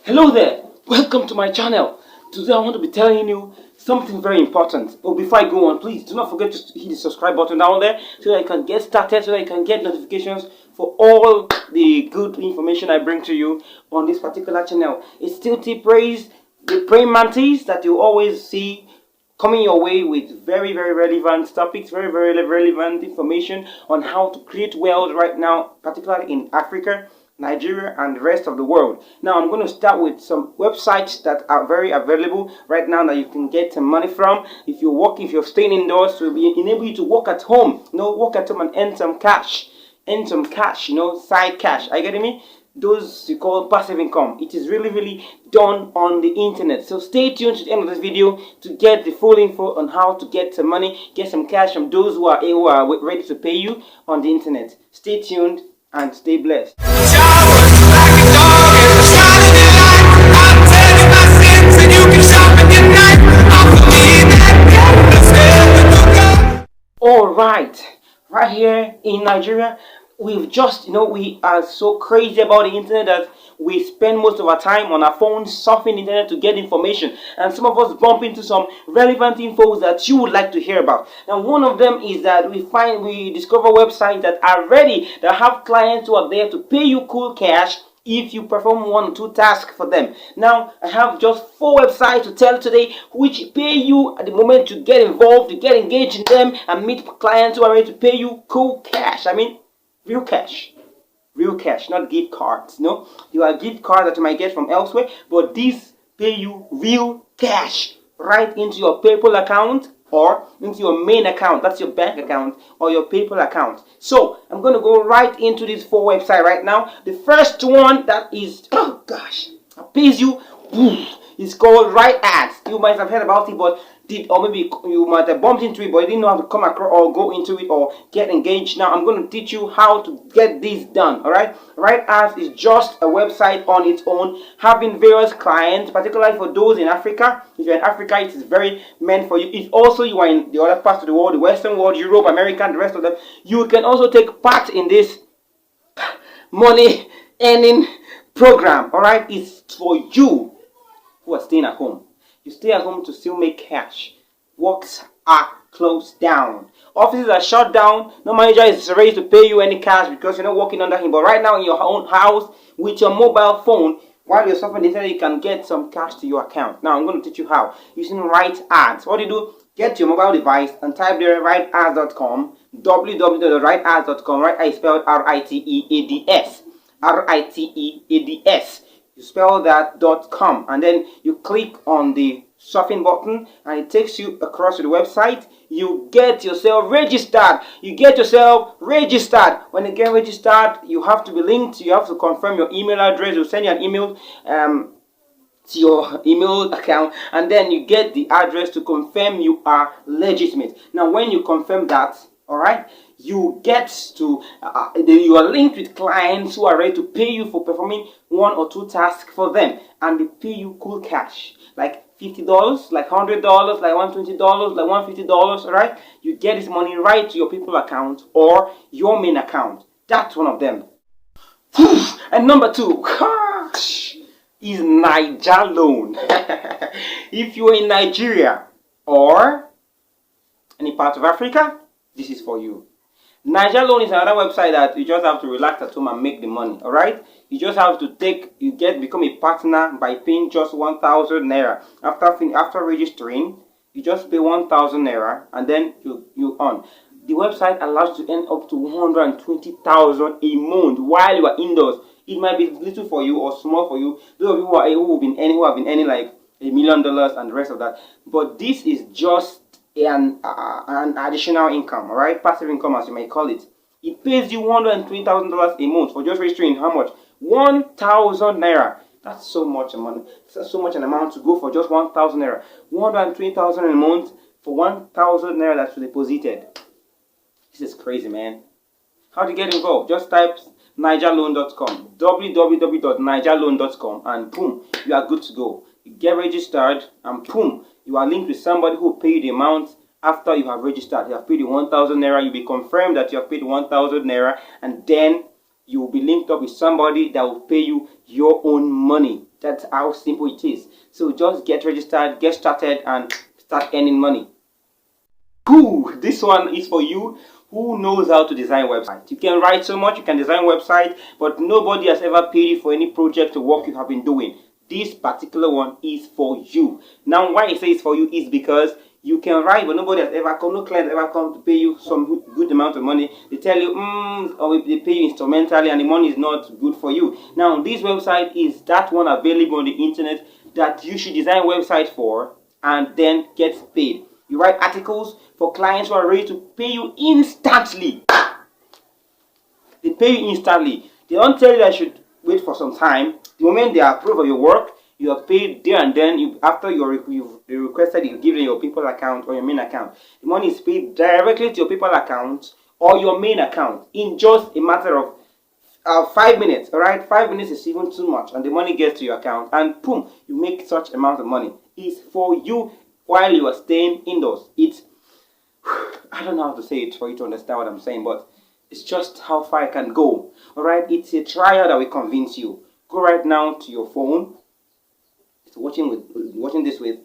Hello there, welcome to my channel. Today I want to be telling you something very important. But before I go on, please do not forget to hit the subscribe button down there so that you can get started, so that you can get notifications for all the good information I bring to you on this particular channel. It's still T-Praise, the praying mantis that you always see coming your way with very relevant topics, very relevant information on how to create wealth right now, particularly in Africa, Nigeria, and the rest of the world. Now I'm going to start with some websites that are very available right now that you can get some money from. If you're staying indoors, to enable you to work at home, work at home and earn some cash, side cash. Are you getting me? Those you call passive income. It is really done on the internet. So stay tuned to the end of this video to get the full info on how to get some money, get some cash from those who are ready to pay you on the internet. Stay tuned and stay blessed. All right here in Nigeria, we've just, we are so crazy about the internet that we spend most of our time on our phones surfing the internet to get information, and some of us bump into some relevant infos that you would like to hear about. Now one of them is that we discover websites that are ready, that have clients who are there to pay you cool cash if you perform 1 or 2 tasks for them. Now I have just 4 websites to tell today which pay you at the moment to get involved, to get engaged in them and meet clients who are ready to pay you cool cash. I mean real cash, not gift cards. You are gift cards that you might get from elsewhere, but these pay you real cash right into your PayPal account or into your main account. That's your bank account or your PayPal account. So I'm going to go right into these 4 websites right now. The first one that is, pays you, is called Right Ads. You might have heard about it, but maybe you might have bumped into it, but you didn't know how to come across or go into it or get engaged. Now I'm going to teach you how to get this done. All right. Right Ads is just a website on its own, having various clients, particularly for those in Africa. If you're in Africa, it is very meant for you. If also you are in the other parts of the world, the Western world, Europe, America, and the rest of them, you can also take part in this money earning program. All right. It's for you who are staying at home. You stay at home to still make cash. Works are closed down. Offices are shut down. No manager is ready to pay you any cash because you're not working under him. But right now in your own house with your mobile phone, while you're surfing the internet, you can get some cash to your account. Now I'm going to teach you how. Using Right Ads. What do you do? Get your mobile device and type there rightads.com, www.rightads.com. Right is spelled R-I-T-E-A-D-S. R-I-T-E-A-D-S. You spell that .com and then you click on the surfing button and it takes you across to the website. You get yourself registered. When you get registered, you have to be linked. You have to confirm your email address. You'll send you an email to your email account, and then you get the address to confirm you are legitimate. Now when you confirm that, all right, you get to you are linked with clients who are ready to pay you for performing 1 or 2 tasks for them, and they pay you cool cash, like $50, like $100, like $120, like $150. All right, you get this money right to your PayPal account or your main account. That's one of them. And number 2, is Naijaloan. If you're in Nigeria or any part of Africa, this is for you. Naijaloan is another website that you just have to relax at home and make the money. All right, you just have to become a partner by paying just 1,000 naira. After registering, you just pay 1,000 naira and then you earn. The website allows you to earn up to 120,000 a month while you are indoors. It might be little for you or small for you. Those of you who have been earning like $1 million and the rest of that. But this is just an additional income, all right, passive income as you may call it. It pays you $120,000 a month for just registering. How much? 1,000 naira. That's so much money. That's so much an amount to go for just 1,000 naira. 120,000 a month for 1,000 naira that's deposited. This is crazy, man. How to get involved? Just type Naijaloan.com, www.naijaloan.com, and boom, you are good to go. You get registered, and boom, you are linked with somebody who will pay you the amount after you have registered. You have paid the 1,000 naira, you'll be confirmed that you have paid 1,000 naira, and then you will be linked up with somebody that will pay you your own money. That's how simple it is. So just get registered, get started, and start earning money. Cool! This one is for you who knows how to design websites. You can write so much, you can design websites, but nobody has ever paid you for any project or work you have been doing. This particular one is for you. Now, why I say it's for you is because you can write, but nobody has ever come, no client has ever come to pay you some good amount of money. They tell you, or they pay you instrumentally, and the money is not good for you. Now, this website is that one available on the internet that you should design a website for and then get paid. You write articles for clients who are ready to pay you instantly. They pay you instantly. They don't tell you that you should wait for some time. The moment they approve of your work, you are paid there and then. After you've requested, you give them your PayPal account or your main account. The money is paid directly to your PayPal account or your main account in just a matter of 5 minutes. All right, 5 minutes is even too much, and the money gets to your account, and boom, you make such amount of money. It's for you while you are staying indoors. I don't know how to say it for you to understand what I'm saying, but it's just how far I can go. All right, it's a trial that will convince you. Go right now to your phone, watching this with,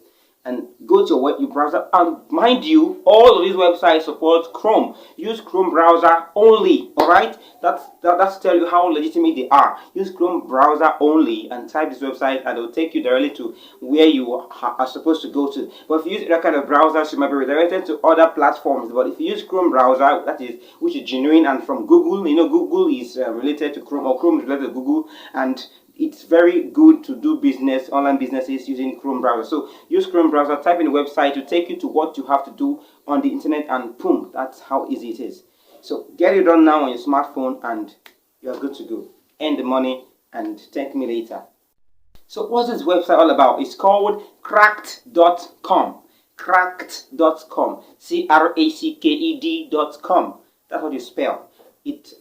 and go to your browser. And mind you, all of these websites support Chrome. Use Chrome browser only. All right, that's to tell you how legitimate they are. Use Chrome browser only and type this website, and it will take you directly to where you are supposed to go to. But if you use that kind of browsers, you might be redirected to other platforms. But if you use Chrome browser, which is genuine and from Google, you know Google is related to Chrome, or Chrome is related to Google, and it's very good to do business, online businesses using Chrome browser. So use Chrome browser, type in the website to take you to what you have to do on the internet, and boom, that's how easy it is. So get it done now on your smartphone and you're good to go. Earn the money and thank me later. So what's this website all about? It's called cracked.com. Cracked.com. CRACKED.com. That's what you spell. It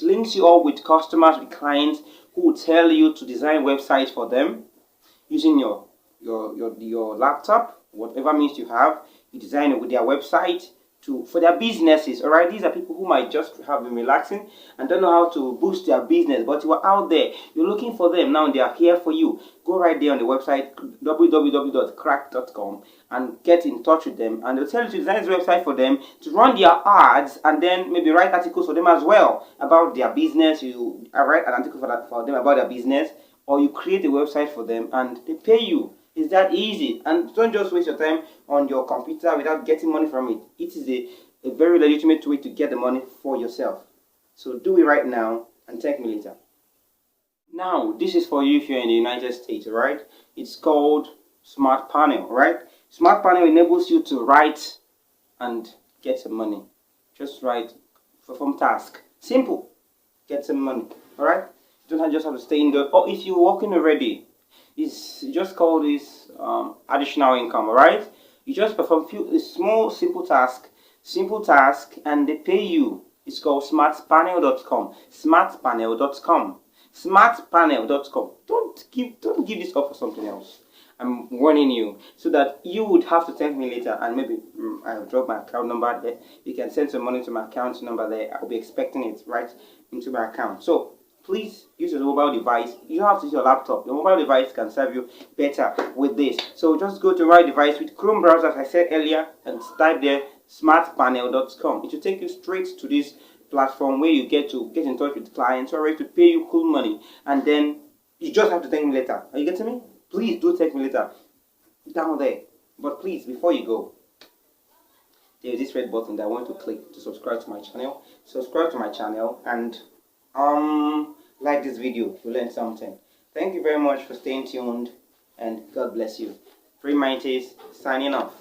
links you all with customers, with clients who will tell you to design websites for them using your laptop, whatever means you have. You design it with their website for their businesses. All right, these are people who might just have been relaxing and don't know how to boost their business, but you are out there, you're looking for them now, and they are here for you. Go right there on the website www.crack.com and get in touch with them, and they'll tell you to design this website for them, to run their ads, and then maybe write articles for them as well about their business. You write an article for them about their business, or you create a website for them and they pay you. It's that easy. And don't just waste your time on your computer without getting money from it. It is a very legitimate way to get the money for yourself. So do it right now and thank me later. Now, this is for you if you're in the United States, right? It's called Smart Panel, right? Smart Panel enables you to write and get some money. Just write, perform task. Simple. Get some money, all right? You don't just have to stay indoors. Or if you're working already, it's just called this additional income, all right? You just perform a small, simple task, and they pay you. It's called smartpanel.com. Smartpanel.com. Smartpanel.com. Don't give this up for something else. I'm warning you, so that you would have to thank me later, and maybe I'll drop my account number there. You can send some money to my account number there. I'll be expecting it right into my account. So please use your mobile device. You don't have to use your laptop. Your mobile device can serve you better with this. So just go to my device with Chrome browser, as I said earlier, and type there smartpanel.com. It will take you straight to this platform where you get in touch with clients who are ready to pay you cool money, and then you just have to thank me later. Are you getting me? Please do thank me later down there. But please, before you go, there is this red button that I want to click to subscribe to my channel. Subscribe to my channel and like this video to learn something. Thank you very much for staying tuned, and God bless you. Free Minds signing off.